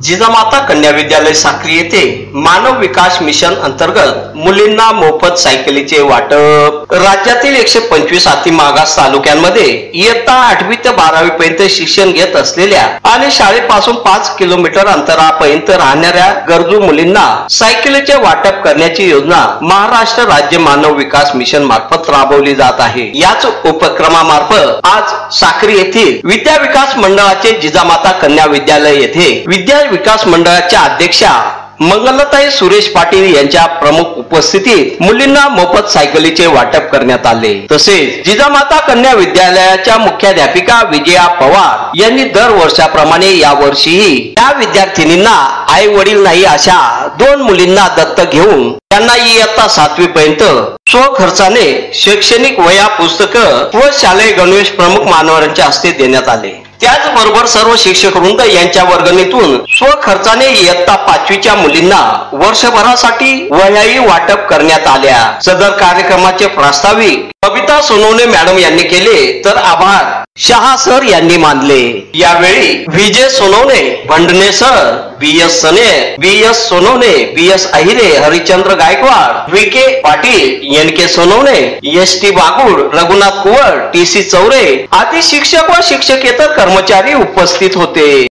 जिजामाता कन्या विद्यालय साक्री येथे मानव विकास मिशन अंतर्गत मुलींना मोफत सायकलीचे वाटप। राज्यातील 125 अति मागास तालुक्यांमध्ये इयत्ता 8वी ते 12वी पर्यंत शिक्षण घेत असलेल्या आणि शाळेपासून 5 किलोमीटर अंतरापर्यंत राहणाऱ्या गरजू मुलींना सायकलीचे वाटप करण्याची योजना महाराष्ट्र राज्य मानव विकास मिशन मार्फत राबवली जात आहे। याच उपक्रमामार्फत आज साक्री येथील विद्या विकास मंडळाचे जिजामाता कन्या विद्यालय येथे विद्या विकास मंडळाच्या अध्यक्षा मंगलताई सुरेश पाटील यांच्या प्रमुख उपस्थितीत मुलींना मोफत सायकलीचे वाटप करण्यात आले। तसेच जिजामाता कन्या विद्यालयाच्या मुख्याध्यापिका विजया पवार यांनी दर वर्षाप्रमाणे यावर्षीही त्या विद्यार्थिनींना आई वडील नाही अशा 2 मुलींना दत्तक घेऊन त्यांना इयत्ता 7वी पर्यंत स्वखर्चाने शैक्षणिक वह्या पुस्तकं व शालेय गणवेश प्रमुख मान्यवरांच्या हस्ते देण्यात आले। त्याचबरोबर सर्व शिक्षक वृंद यांच्या वर्गणीतून स्वखर्चाने इयत्ता 5वीच्या मुलींना वर्षभरासाठी वह्याही वाटप करण्यात आल्या। सदर कार्यक्रमाचे प्रास्ताविक बबिता सोनवणे मॅडम यांनी केले तर आभार शहा सर यांनी मानले। यावेळी Vijay Sonawane, Bhandane sir, B S. Sane, B S. Sonawane, B S. Ahire, Harichandra Gaikwad, V K. Patil, N K. Sonawane, S T. Bagud, Raghunath Kuwar, T C. Chaure आदी शिक्षक व शिक्षकेतर कर्मचारी उपस्थित होते।